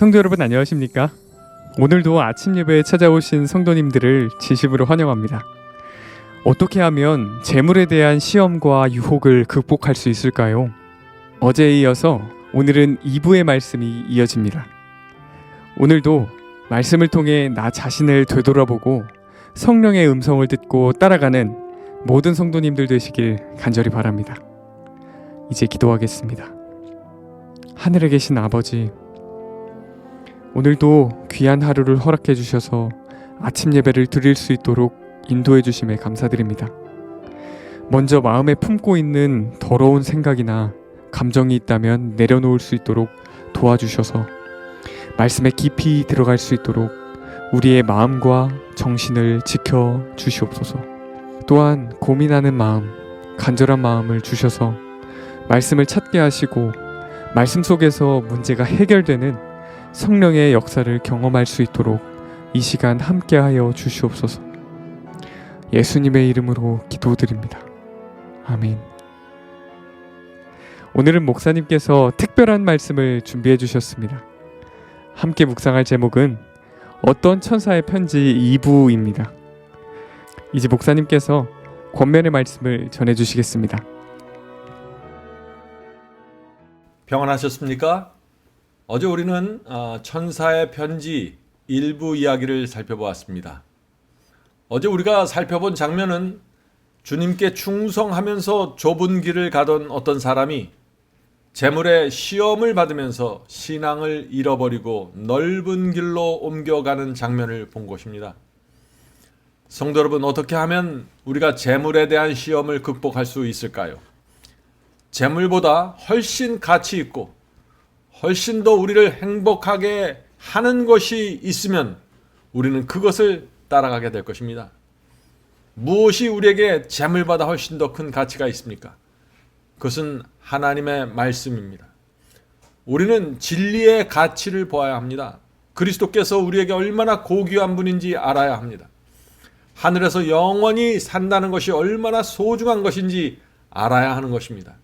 성도 여러분 안녕하십니까? 오늘도 아침 예배에 찾아오신 성도님들을 진심으로 환영합니다. 어떻게 하면 재물에 대한 시험과 유혹을 극복할 수 있을까요? 어제에 이어서 오늘은 2부의 말씀이 이어집니다. 오늘도 말씀을 통해 나 자신을 되돌아보고 성령의 음성을 듣고 따라가는 모든 성도님들 되시길 간절히 바랍니다. 이제 기도하겠습니다. 하늘에 계신 아버지, 오늘도 귀한 하루를 허락해 주셔서 아침 예배를 드릴 수 있도록 인도해 주심에 감사드립니다. 먼저 마음에 품고 있는 더러운 생각이나 감정이 있다면 내려놓을 수 있도록 도와주셔서 말씀에 깊이 들어갈 수 있도록 우리의 마음과 정신을 지켜 주시옵소서. 또한 고민하는 마음, 간절한 마음을 주셔서 말씀을 찾게 하시고 말씀 속에서 문제가 해결되는 성령의 역사를 경험할 수 있도록 이 시간 함께하여 주시옵소서. 예수님의 이름으로 기도드립니다. 아멘. 오늘은 목사님께서 특별한 말씀을 준비해 주셨습니다. 함께 묵상할 제목은 어떤 천사의 편지 2부입니다. 이제 목사님께서 권면의 말씀을 전해 주시겠습니다. 평안하셨습니까? 어제 우리는 천사의 편지 일부 이야기를 살펴보았습니다. 어제 우리가 살펴본 장면은 주님께 충성하면서 좁은 길을 가던 어떤 사람이 재물의 시험을 받으면서 신앙을 잃어버리고 넓은 길로 옮겨가는 장면을 본 것입니다. 성도 여러분, 어떻게 하면 우리가 재물에 대한 시험을 극복할 수 있을까요? 재물보다 훨씬 가치 있고 훨씬 더 우리를 행복하게 하는 것이 있으면 우리는 그것을 따라가게 될 것입니다. 무엇이 우리에게 재물보다 훨씬 더 큰 가치가 있습니까? 그것은 하나님의 말씀입니다. 우리는 진리의 가치를 보아야 합니다. 그리스도께서 우리에게 얼마나 고귀한 분인지 알아야 합니다. 하늘에서 영원히 산다는 것이 얼마나 소중한 것인지 알아야 하는 것입니다.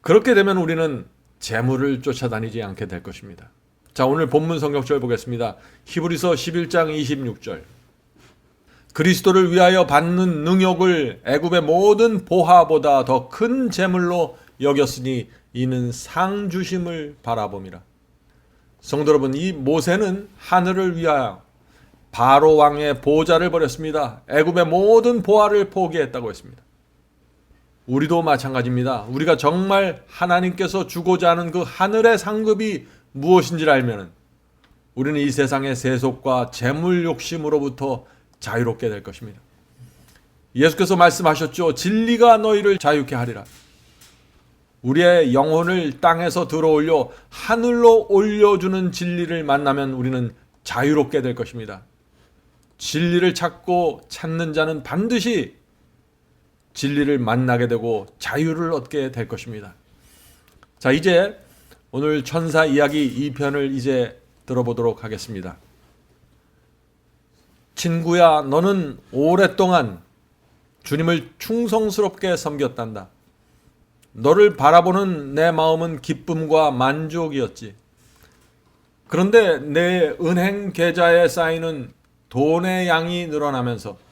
그렇게 되면 우리는 재물을 쫓아다니지 않게 될 것입니다. 자, 오늘 본문 성경절 보겠습니다. 히브리서 11장 26절. 그리스도를 위하여 받는 능욕을 애굽의 모든 보화보다 더 큰 재물로 여겼으니 이는 상 주심을 바라봄이라. 성도 여러분, 이 모세는 하늘을 위하여 바로 왕의 보좌를 버렸습니다. 애굽의 모든 보화를 포기했다고 했습니다. 우리도 마찬가지입니다. 우리가 정말 하나님께서 주고자 하는 그 하늘의 상급이 무엇인지를 알면 우리는 이 세상의 세속과 재물 욕심으로부터 자유롭게 될 것입니다. 예수께서 말씀하셨죠. 진리가 너희를 자유케 하리라. 우리의 영혼을 땅에서 들어올려 하늘로 올려주는 진리를 만나면 우리는 자유롭게 될 것입니다. 진리를 찾고 찾는 자는 반드시 진리를 만나게 되고 자유를 얻게 될 것입니다. 자, 이제 오늘 천사 이야기 2편을 이제 들어보도록 하겠습니다. 친구야, 너는 오랫동안 주님을 충성스럽게 섬겼단다. 너를 바라보는 내 마음은 기쁨과 만족이었지. 그런데 내 은행 계좌에 쌓이는 돈의 양이 늘어나면서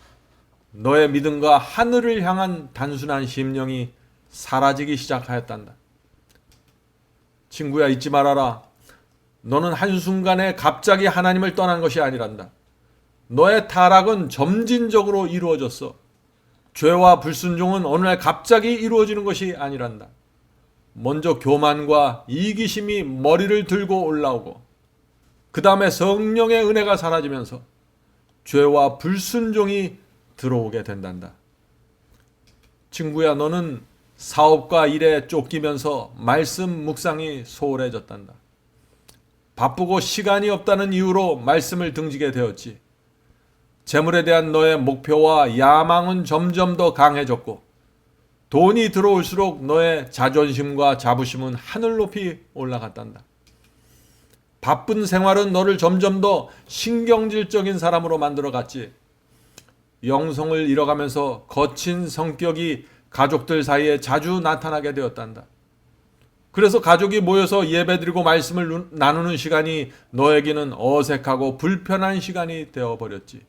너의 믿음과 하늘을 향한 단순한 심령이 사라지기 시작하였단다. 친구야, 잊지 말아라. 너는 한순간에 갑자기 하나님을 떠난 것이 아니란다. 너의 타락은 점진적으로 이루어졌어. 죄와 불순종은 어느 날 갑자기 이루어지는 것이 아니란다. 먼저 교만과 이기심이 머리를 들고 올라오고 그 다음에 성령의 은혜가 사라지면서 죄와 불순종이 들어오게 된단다. 친구야, 너는 사업과 일에 쫓기면서 말씀 묵상이 소홀해졌단다. 바쁘고 시간이 없다는 이유로 말씀을 등지게 되었지. 재물에 대한 너의 목표와 야망은 점점 더 강해졌고 돈이 들어올수록 너의 자존심과 자부심은 하늘 높이 올라갔단다. 바쁜 생활은 너를 점점 더 신경질적인 사람으로 만들어갔지. 영성을 잃어가면서 거친 성격이 가족들 사이에 자주 나타나게 되었단다. 그래서 가족이 모여서 예배드리고 말씀을 나누는 시간이 너에게는 어색하고 불편한 시간이 되어버렸지.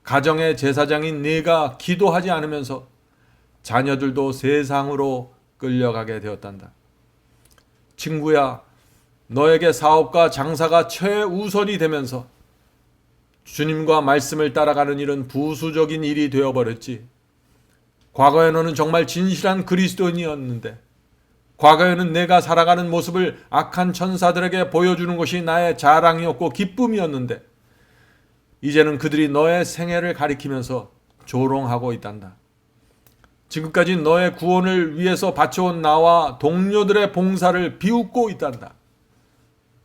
가정의 제사장인 네가 기도하지 않으면서 자녀들도 세상으로 끌려가게 되었단다. 친구야, 너에게 사업과 장사가 최우선이 되면서 주님과 말씀을 따라가는 일은 부수적인 일이 되어버렸지. 과거에 너는 정말 진실한 그리스도인이었는데, 과거에는 내가 살아가는 모습을 악한 천사들에게 보여주는 것이 나의 자랑이었고 기쁨이었는데, 이제는 그들이 너의 생애를 가리키면서 조롱하고 있단다. 지금까지 너의 구원을 위해서 바쳐온 나와 동료들의 봉사를 비웃고 있단다.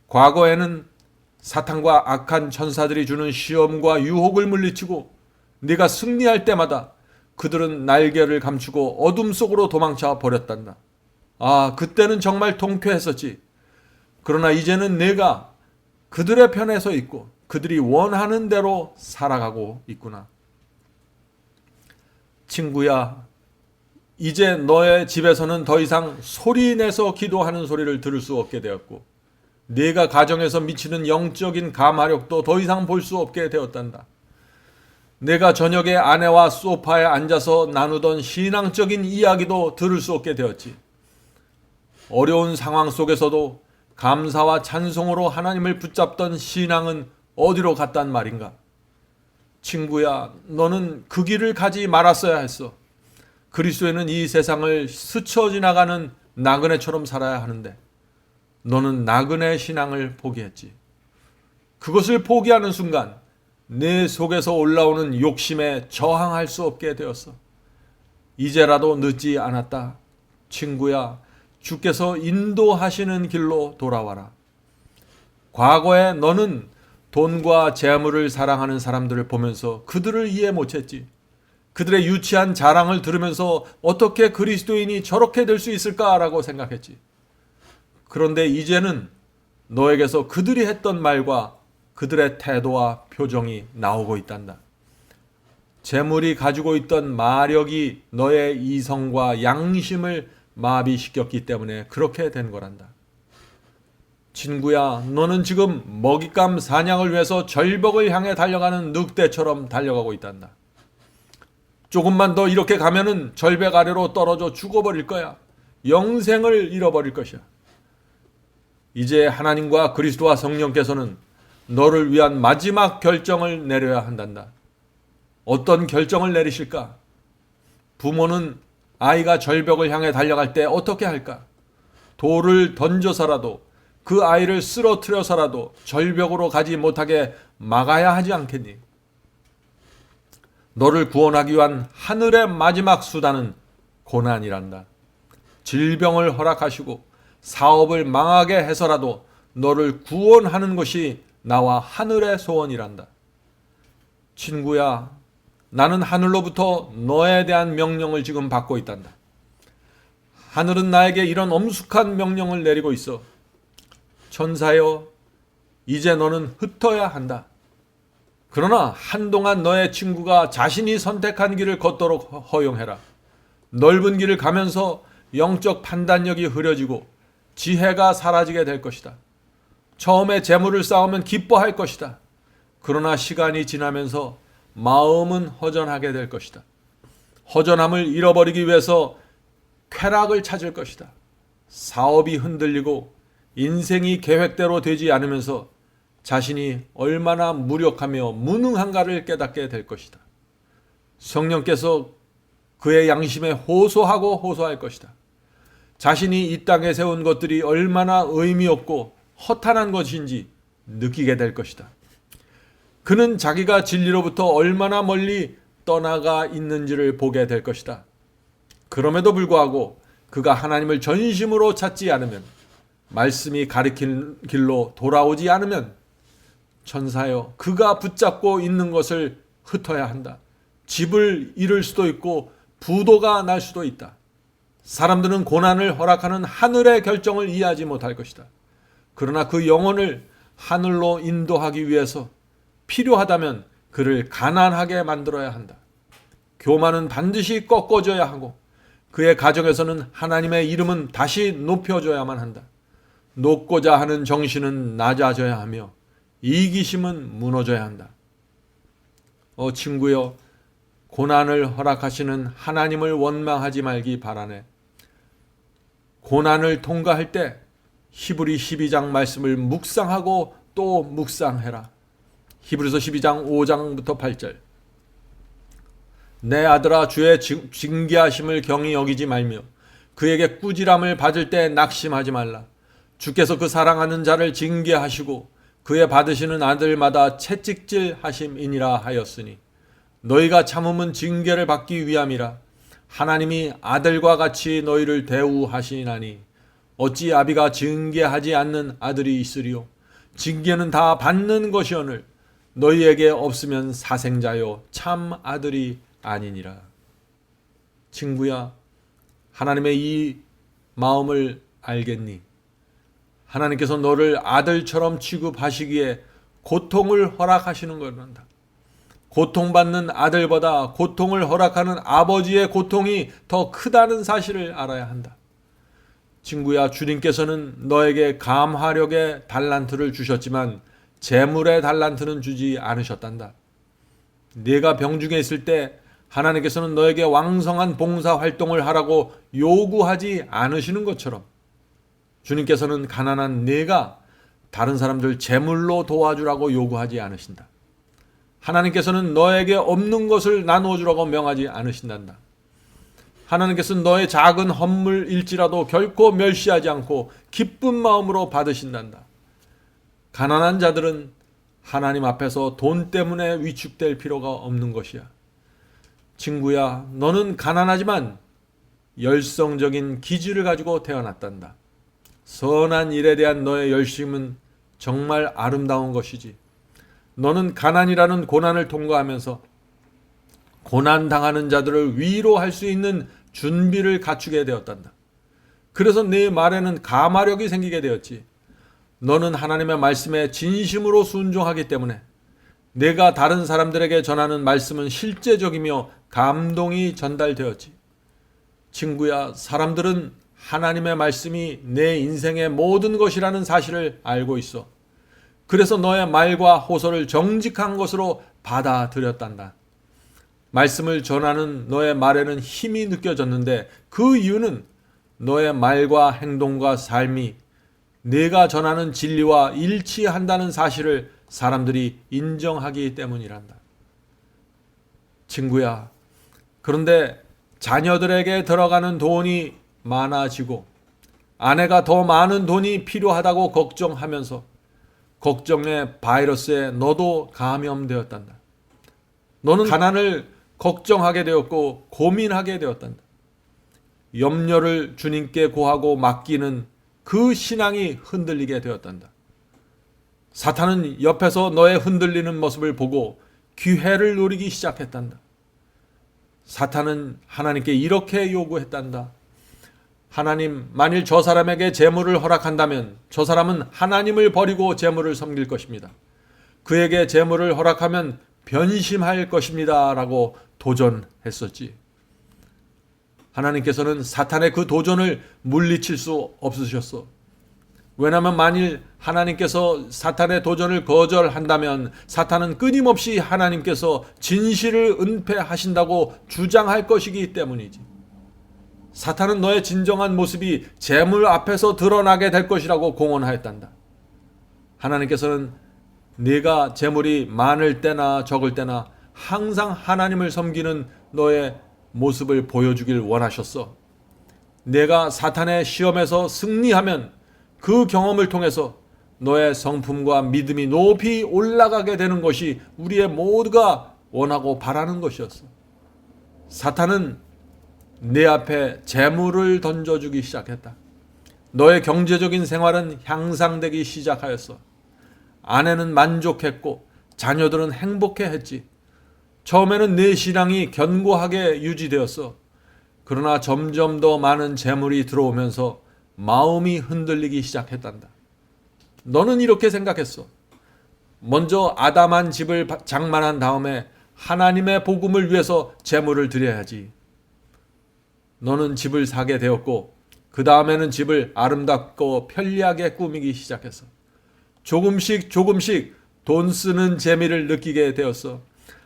과거에는 사탄과 악한 천사들이 주는 시험과 유혹을 물리치고 네가 승리할 때마다 그들은 날개를 감추고 어둠 속으로 도망쳐 버렸단다. 아, 그때는 정말 통쾌했었지. 그러나 이제는 내가 그들의 편에 서 있고 그들이 원하는 대로 살아가고 있구나. 친구야, 이제 너의 집에서는 더 이상 소리내서 기도하는 소리를 들을 수 없게 되었고, 네가 가정에서 미치는 영적인 감화력도 더 이상 볼 수 없게 되었단다. 내가 저녁에 아내와 소파에 앉아서 나누던 신앙적인 이야기도 들을 수 없게 되었지. 어려운 상황 속에서도 감사와 찬송으로 하나님을 붙잡던 신앙은 어디로 갔단 말인가? 친구야, 너는 그 길을 가지 말았어야 했어. 그리스도인은 이 세상을 스쳐 지나가는 나그네처럼 살아야 하는데 너는 나그네 신앙을 포기했지. 그것을 포기하는 순간 내 속에서 올라오는 욕심에 저항할 수 없게 되었어. 이제라도 늦지 않았다. 친구야, 주께서 인도하시는 길로 돌아와라. 과거에 너는 돈과 재물을 사랑하는 사람들을 보면서 그들을 이해 못했지. 그들의 유치한 자랑을 들으면서 어떻게 그리스도인이 저렇게 될 수 있을까라고 생각했지. 그런데 이제는 너에게서 그들이 했던 말과 그들의 태도와 표정이 나오고 있단다. 재물이 가지고 있던 마력이 너의 이성과 양심을 마비시켰기 때문에 그렇게 된 거란다. 친구야, 너는 지금 먹잇감 사냥을 위해서 절벽을 향해 달려가는 늑대처럼 달려가고 있단다. 조금만 더 이렇게 가면은 절벽 아래로 떨어져 죽어버릴 거야. 영생을 잃어버릴 것이야. 이제 하나님과 그리스도와 성령께서는 너를 위한 마지막 결정을 내려야 한단다. 어떤 결정을 내리실까? 부모는 아이가 절벽을 향해 달려갈 때 어떻게 할까? 돌을 던져서라도 그 아이를 쓰러뜨려서라도 절벽으로 가지 못하게 막아야 하지 않겠니? 너를 구원하기 위한 하늘의 마지막 수단은 고난이란다. 질병을 허락하시고 사업을 망하게 해서라도 너를 구원하는 것이 나와 하늘의 소원이란다. 친구야, 나는 하늘로부터 너에 대한 명령을 지금 받고 있단다. 하늘은 나에게 이런 엄숙한 명령을 내리고 있어. 천사여, 이제 너는 흩어야 한다. 그러나 한동안 너의 친구가 자신이 선택한 길을 걷도록 허용해라. 넓은 길을 가면서 영적 판단력이 흐려지고 지혜가 사라지게 될 것이다. 처음에 재물을 쌓으면 기뻐할 것이다. 그러나 시간이 지나면서 마음은 허전하게 될 것이다. 허전함을 잃어버리기 위해서 쾌락을 찾을 것이다. 사업이 흔들리고 인생이 계획대로 되지 않으면서 자신이 얼마나 무력하며 무능한가를 깨닫게 될 것이다. 성령께서 그의 양심에 호소하고 호소할 것이다. 자신이 이 땅에 세운 것들이 얼마나 의미 없고 허탄한 것인지 느끼게 될 것이다. 그는 자기가 진리로부터 얼마나 멀리 떠나가 있는지를 보게 될 것이다. 그럼에도 불구하고 그가 하나님을 전심으로 찾지 않으면, 말씀이 가리킨 길로 돌아오지 않으면, 천사여, 그가 붙잡고 있는 것을 흩어야 한다. 집을 잃을 수도 있고 부도가 날 수도 있다. 사람들은 고난을 허락하는 하늘의 결정을 이해하지 못할 것이다. 그러나 그 영혼을 하늘로 인도하기 위해서 필요하다면 그를 가난하게 만들어야 한다. 교만은 반드시 꺾어져야 하고 그의 가정에서는 하나님의 이름은 다시 높여줘야만 한다. 높고자 하는 정신은 낮아져야 하며 이기심은 무너져야 한다. 친구여, 고난을 허락하시는 하나님을 원망하지 말기 바라네. 고난을 통과할 때 히브리 12장 말씀을 묵상하고 또 묵상해라. 히브리서 12장 5장부터 8절. 내 아들아, 주의 징계하심을 경히 여기지 말며 그에게 꾸지람을 받을 때 낙심하지 말라. 주께서 그 사랑하는 자를 징계하시고 그의 받으시는 아들마다 채찍질 하심이니라 하였으니 너희가 참음은 징계를 받기 위함이라. 하나님이 아들과 같이 너희를 대우하시나니 어찌 아비가 징계하지 않는 아들이 있으리요. 징계는 다 받는 것이오늘 너희에게 없으면 사생자요 참 아들이 아니니라. 친구야, 하나님의 이 마음을 알겠니? 하나님께서 너를 아들처럼 취급하시기에 고통을 허락하시는 거란다. 고통받는 아들보다 고통을 허락하는 아버지의 고통이 더 크다는 사실을 알아야 한다. 친구야, 주님께서는 너에게 감화력의 달란트를 주셨지만 재물의 달란트는 주지 않으셨단다. 네가 병중에 있을 때 하나님께서는 너에게 왕성한 봉사 활동을 하라고 요구하지 않으시는 것처럼 주님께서는 가난한 네가 다른 사람들 재물로 도와주라고 요구하지 않으신다. 하나님께서는 너에게 없는 것을 나누어 주라고 명하지 않으신단다. 하나님께서는 너의 작은 헌물일지라도 결코 멸시하지 않고 기쁜 마음으로 받으신단다. 가난한 자들은 하나님 앞에서 돈 때문에 위축될 필요가 없는 것이야. 친구야, 너는 가난하지만 열성적인 기질을 가지고 태어났단다. 선한 일에 대한 너의 열심은 정말 아름다운 것이지. 너는 가난이라는 고난을 통과하면서 고난당하는 자들을 위로할 수 있는 준비를 갖추게 되었단다. 그래서 네 말에는 감화력이 생기게 되었지. 너는 하나님의 말씀에 진심으로 순종하기 때문에 내가 다른 사람들에게 전하는 말씀은 실제적이며 감동이 전달되었지. 친구야, 사람들은 하나님의 말씀이 내 인생의 모든 것이라는 사실을 알고 있어. 그래서 너의 말과 호소를 정직한 것으로 받아들였단다. 말씀을 전하는 너의 말에는 힘이 느껴졌는데 그 이유는 너의 말과 행동과 삶이 내가 전하는 진리와 일치한다는 사실을 사람들이 인정하기 때문이란다. 친구야, 그런데 자녀들에게 들어가는 돈이 많아지고 아내가 더 많은 돈이 필요하다고 걱정하면서 걱정의 바이러스에 너도 감염되었단다. 너는 가난을 걱정하게 되었고 고민하게 되었단다. 염려를 주님께 고하고 맡기는 그 신앙이 흔들리게 되었단다. 사탄은 옆에서 너의 흔들리는 모습을 보고 기회를 노리기 시작했단다. 사탄은 하나님께 이렇게 요구했단다. 하나님, 만일 저 사람에게 재물을 허락한다면 저 사람은 하나님을 버리고 재물을 섬길 것입니다. 그에게 재물을 허락하면 변심할 것입니다. 라고 도전했었지. 하나님께서는 사탄의 그 도전을 물리칠 수 없으셨어. 왜냐하면 만일 하나님께서 사탄의 도전을 거절한다면 사탄은 끊임없이 하나님께서 진실을 은폐하신다고 주장할 것이기 때문이지. 사탄은 너의 진정한 모습이 재물 앞에서 드러나게 될 것이라고 공언하였단다. 하나님께서는 네가 재물이 많을 때나 적을 때나 항상 하나님을 섬기는 너의 모습을 보여주길 원하셨어. 내가 사탄의 시험에서 승리하면 그 경험을 통해서 너의 성품과 믿음이 높이 올라가게 되는 것이 우리의 모두가 원하고 바라는 것이었어. 사탄은 내 앞에 재물을 던져주기 시작했다. 너의 경제적인 생활은 향상되기 시작하였어. 아내는 만족했고 자녀들은 행복해했지. 처음에는 내 신앙이 견고하게 유지되었어. 그러나 점점 더 많은 재물이 들어오면서 마음이 흔들리기 시작했단다. 너는 이렇게 생각했어. 먼저 아담한 집을 장만한 다음에 하나님의 복음을 위해서 재물을 드려야지. 너는 집을 사게 되었고 그 다음에는 집을 아름답고 편리하게 꾸미기 시작했어. 조금씩 돈 쓰는 재미를 느끼게 되었어.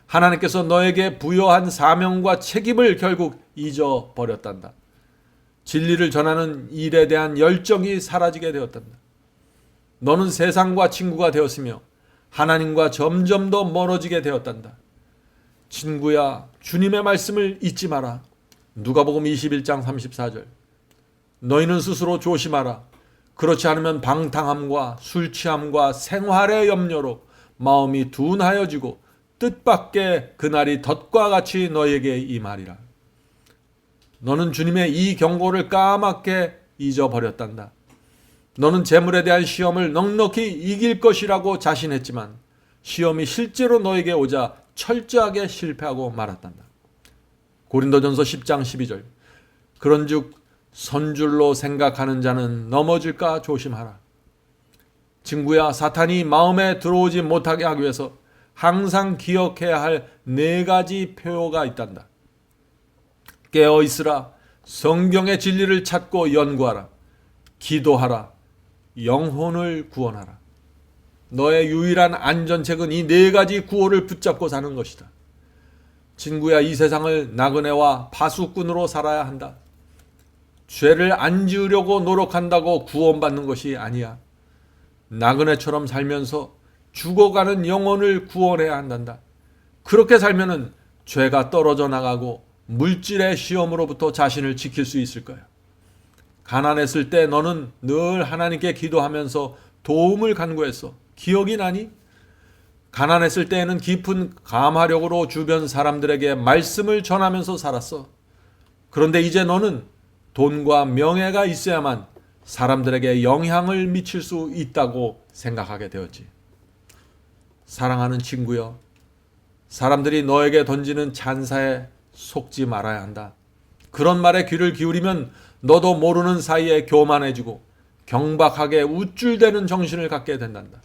하나님께서 너에게 부여한 사명과 책임을 결국 잊어버렸단다. 진리를 전하는 일에 대한 열정이 사라지게 되었단다. 너는 세상과 친구가 되었으며 하나님과 점점 더 멀어지게 되었단다. 친구야, 주님의 말씀을 잊지 마라. 누가복음 21장 34절. 너희는 스스로 조심하라. 그렇지 않으면 방탕함과 술 취함과 생활의 염려로 마음이 둔하여지고 뜻밖의 그날이 덫과 같이 너에게 임하리라. 너는 주님의 이 경고를 까맣게 잊어버렸단다. 너는 재물에 대한 시험을 넉넉히 이길 것이라고 자신했지만 시험이 실제로 너에게 오자 철저하게 실패하고 말았단다. 고린도전서 10장 12절. 그런즉 선줄로 생각하는 자는 넘어질까 조심하라. 친구야, 사탄이 마음에 들어오지 못하게 하기 위해서 항상 기억해야 할 4가지 표가 있단다. 깨어 있으라. 성경의 진리를 찾고 연구하라. 기도하라. 영혼을 구원하라. 너의 유일한 안전책은 이 4가지 구호를 붙잡고 사는 것이다. 친구야, 이 세상을 나그네와 파수꾼으로 살아야 한다. 죄를 안 지으려고 노력한다고 구원받는 것이 아니야. 나그네처럼 살면서 죽어가는 영혼을 구원해야 한단다. 그렇게 살면은 죄가 떨어져 나가고 물질의 시험으로부터 자신을 지킬 수 있을 거야. 가난했을 때 너는 늘 하나님께 기도하면서 도움을 간구했어. 기억이 나니? 가난했을 때에는 깊은 감화력으로 주변 사람들에게 말씀을 전하면서 살았어. 그런데 이제 너는 돈과 명예가 있어야만 사람들에게 영향을 미칠 수 있다고 생각하게 되었지. 사랑하는 친구여, 사람들이 너에게 던지는 찬사에 속지 말아야 한다. 그런 말에 귀를 기울이면 너도 모르는 사이에 교만해지고 경박하게 우쭐대는 정신을 갖게 된단다.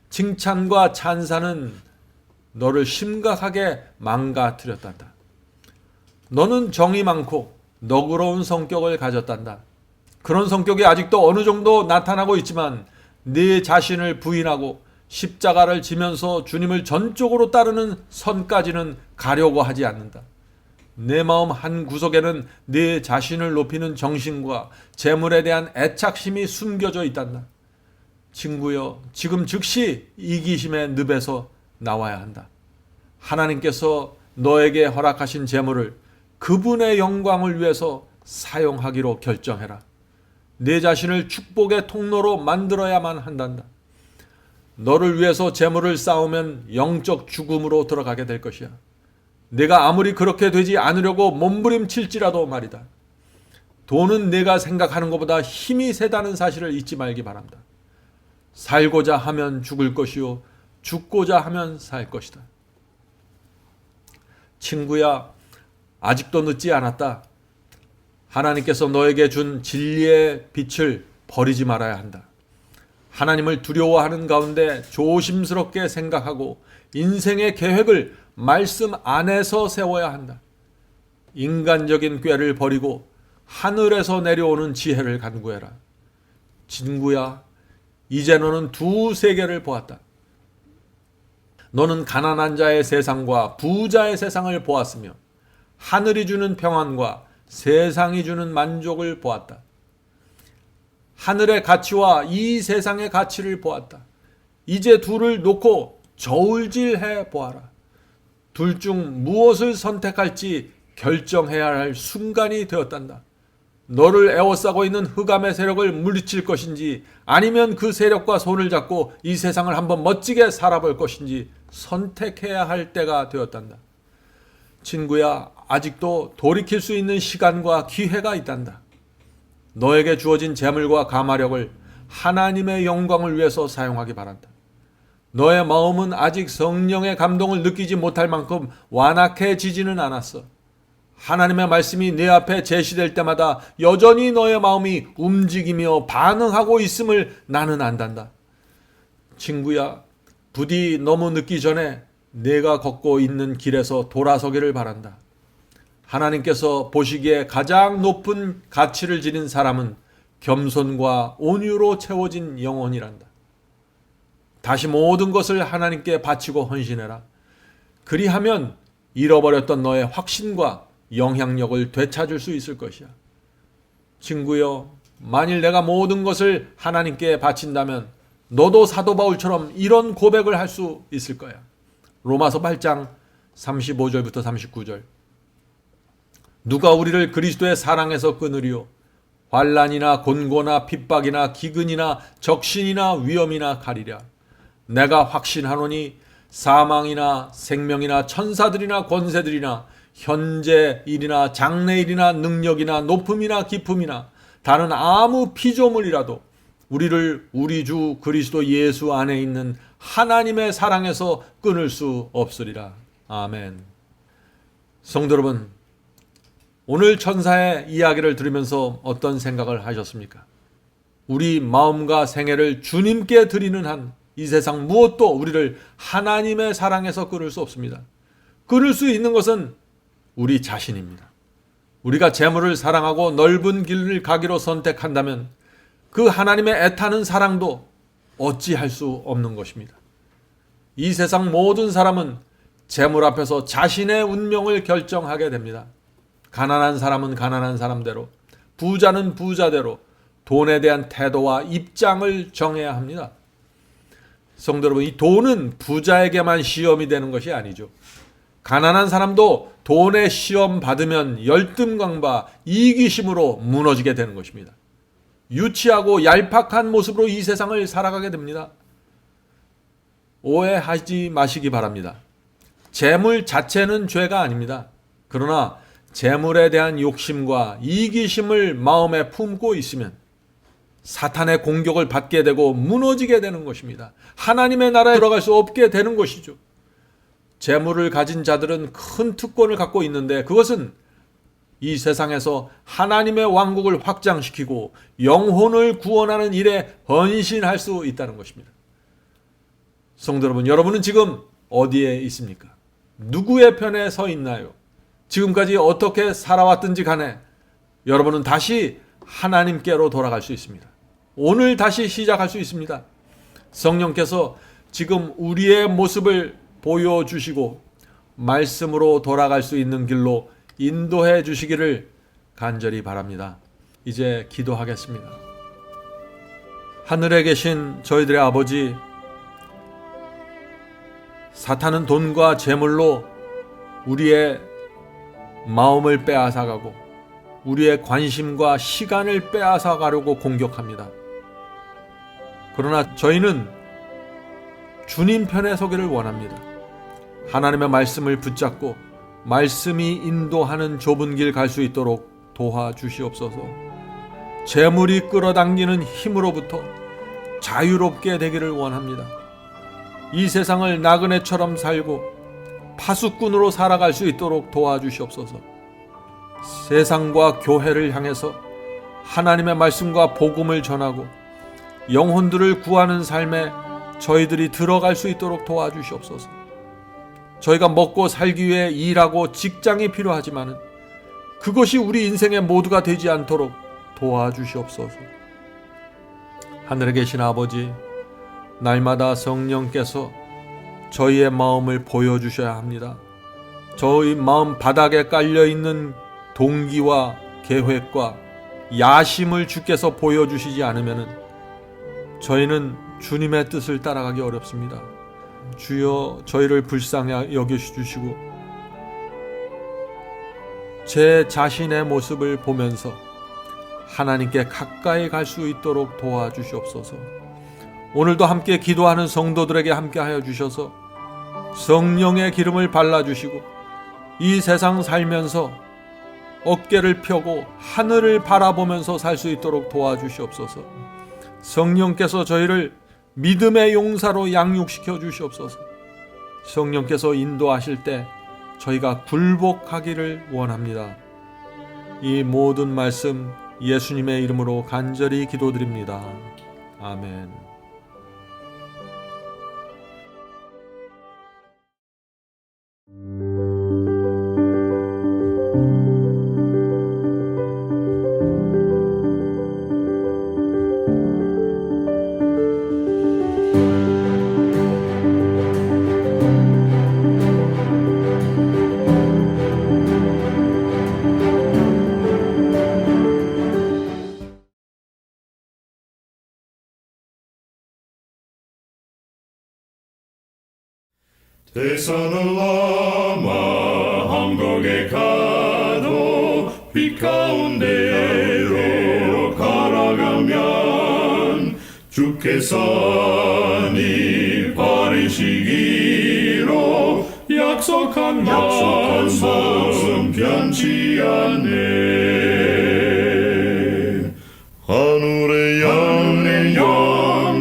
칭찬과 찬사는 너를 심각하게 망가뜨렸단다. 너는 정이 많고 너그러운 성격을 가졌단다. 그런 성격이 아직도 어느 정도 나타나고 있지만 네 자신을 부인하고 십자가를 지면서 주님을 전적으로 따르는 선까지는 가려고 하지 않는다. 내 마음 한 구석에는 네 자신을 높이는 정신과 재물에 대한 애착심이 숨겨져 있단다. 친구여, 지금 즉시 이기심의 늪에서 나와야 한다. 하나님께서 너에게 허락하신 재물을 그분의 영광을 위해서 사용하기로 결정해라. 내 자신을 축복의 통로로 만들어야만 한단다. 너를 위해서 재물을 쌓으면 영적 죽음으로 들어가게 될 것이야. 내가 아무리 그렇게 되지 않으려고 몸부림칠지라도 말이다. 돈은 내가 생각하는 것보다 힘이 세다는 사실을 잊지 말기 바랍니다. 살고자 하면 죽을 것이요 죽고자 하면 살 것이다. 친구야, 아직도 늦지 않았다. 하나님께서 너에게 준 진리의 빛을 버리지 말아야 한다. 하나님을 두려워하는 가운데 조심스럽게 생각하고 인생의 계획을 말씀 안에서 세워야 한다. 인간적인 꾀를 버리고 하늘에서 내려오는 지혜를 간구해라. 친구야, 이제 너는 두 세계를 보았다. 너는 가난한 자의 세상과 부자의 세상을 보았으며 하늘이 주는 평안과 세상이 주는 만족을 보았다. 하늘의 가치와 이 세상의 가치를 보았다. 이제 둘을 놓고 저울질해 보아라. 둘 중 무엇을 선택할지 결정해야 할 순간이 되었단다. 너를 에워싸고 있는 흑암의 세력을 물리칠 것인지 아니면 그 세력과 손을 잡고 이 세상을 한번 멋지게 살아볼 것인지 선택해야 할 때가 되었단다. 친구야, 아직도 돌이킬 수 있는 시간과 기회가 있단다. 너에게 주어진 재물과 감화력을 하나님의 영광을 위해서 사용하기 바란다. 너의 마음은 아직 성령의 감동을 느끼지 못할 만큼 완악해지지는 않았어. 하나님의 말씀이 내 앞에 제시될 때마다 여전히 너의 마음이 움직이며 반응하고 있음을 나는 안단다. 친구야, 부디 너무 늦기 전에 내가 걷고 있는 길에서 돌아서기를 바란다. 하나님께서 보시기에 가장 높은 가치를 지닌 사람은 겸손과 온유로 채워진 영혼이란다. 다시 모든 것을 하나님께 바치고 헌신해라. 그리하면 잃어버렸던 너의 확신과 영향력을 되찾을 수 있을 것이야. 친구여, 만일 내가 모든 것을 하나님께 바친다면 너도 사도 바울처럼 이런 고백을 할 수 있을 거야. 로마서 8장 35절부터 39절. 누가 우리를 그리스도의 사랑에서 끊으리요? 환난이나 곤고나 핍박이나 기근이나 적신이나 위험이나 가리랴. 내가 확신하노니 사망이나 생명이나 천사들이나 권세들이나 현재 일이나 장래 일이나 능력이나 높음이나 깊음이나 다른 아무 피조물이라도 우리를 우리 주 그리스도 예수 안에 있는 하나님의 사랑에서 끊을 수 없으리라. 아멘. 성도 여러분, 오늘 천사의 이야기를 들으면서 어떤 생각을 하셨습니까? 우리 마음과 생애를 주님께 드리는 한 이 세상 무엇도 우리를 하나님의 사랑에서 끊을 수 없습니다. 끊을 수 있는 것은 우리 자신입니다. 우리가 재물을 사랑하고 넓은 길을 가기로 선택한다면 그 하나님의 애타는 사랑도 어찌할 수 없는 것입니다. 이 세상 모든 사람은 재물 앞에서 자신의 운명을 결정하게 됩니다. 가난한 사람은 가난한 사람대로, 부자는 부자대로 돈에 대한 태도와 입장을 정해야 합니다. 성도 여러분, 이 돈은 부자에게만 시험이 되는 것이 아니죠. 가난한 사람도 돈의 시험 받으면 열등감과 이기심으로 무너지게 되는 것입니다. 유치하고 얄팍한 모습으로 이 세상을 살아가게 됩니다. 오해하지 마시기 바랍니다. 재물 자체는 죄가 아닙니다. 그러나 재물에 대한 욕심과 이기심을 마음에 품고 있으면 사탄의 공격을 받게 되고 무너지게 되는 것입니다. 하나님의 나라에 들어갈 수 없게 되는 것이죠. 재물을 가진 자들은 큰 특권을 갖고 있는데 그것은 이 세상에서 하나님의 왕국을 확장시키고 영혼을 구원하는 일에 헌신할 수 있다는 것입니다. 성도 여러분, 여러분은 지금 어디에 있습니까? 누구의 편에 서 있나요? 지금까지 어떻게 살아왔든지 간에 여러분은 다시 하나님께로 돌아갈 수 있습니다. 오늘 다시 시작할 수 있습니다. 성령께서 지금 우리의 모습을 보여주시고 말씀으로 돌아갈 수 있는 길로 인도해 주시기를 간절히 바랍니다. 이제 기도하겠습니다. 하늘에 계신 저희들의 아버지, 사탄은 돈과 재물로 우리의 마음을 빼앗아가고 우리의 관심과 시간을 빼앗아가려고 공격합니다. 그러나 저희는 주님 편에 서기를 원합니다. 하나님의 말씀을 붙잡고 말씀이 인도하는 좁은 길 갈 수 있도록 도와주시옵소서. 재물이 끌어당기는 힘으로부터 자유롭게 되기를 원합니다. 이 세상을 나그네처럼 살고 파수꾼으로 살아갈 수 있도록 도와주시옵소서. 세상과 교회를 향해서 하나님의 말씀과 복음을 전하고 영혼들을 구하는 삶에 저희들이 들어갈 수 있도록 도와주시옵소서. 저희가 먹고 살기 위해 일하고 직장이 필요하지만 그것이 우리 인생의 모두가 되지 않도록 도와주시옵소서. 하늘에 계신 아버지, 날마다 성령께서 저희의 마음을 보여주셔야 합니다. 저희 마음 바닥에 깔려있는 동기와 계획과 야심을 주께서 보여주시지 않으면 저희는 주님의 뜻을 따라가기 어렵습니다. 주여, 저희를 불쌍히 여겨주시고 제 자신의 모습을 보면서 하나님께 가까이 갈 수 있도록 도와주시옵소서. 오늘도 함께 기도하는 성도들에게 함께 하여 주셔서 성령의 기름을 발라주시고 이 세상 살면서 어깨를 펴고 하늘을 바라보면서 살 수 있도록 도와주시옵소서. 성령께서 저희를 믿음의 용사로 양육시켜 주시옵소서. 성령께서 인도하실 때 저희가 굴복하기를 원합니다. 이 모든 말씀 예수님의 이름으로 간절히 기도드립니다. 아멘. 대선을 넘어 한국에 가도 빛 가운데로 걸어가면 주께서 네 버리시기로 약속한 말씀 변치 않네. 하늘의 양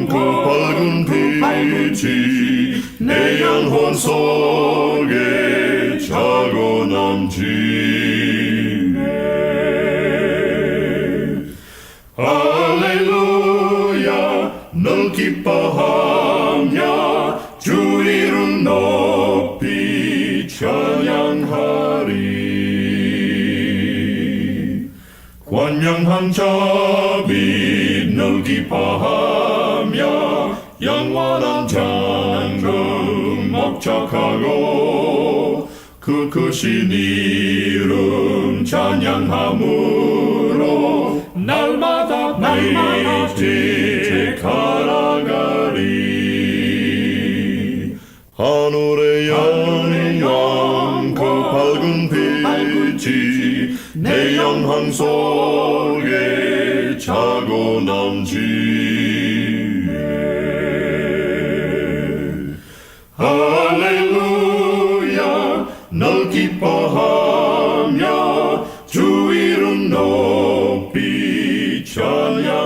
그 밝은 빛이 내 영혼 속에 자고 넘치네. 할렐루야 널 기뻐하며 주 이름 높이 찬양하리. 권명한 자비 널 기뻐하며 영원한 장금 목적하고 그 크신 이름 찬양함으로 날마다 빛에 걸어가리. 하늘의 양 그 밝은 빛이 내 영혼 속에 자고 넘치네. 할렐루야 널 기뻐하며 주 이름 높이 찬양하리.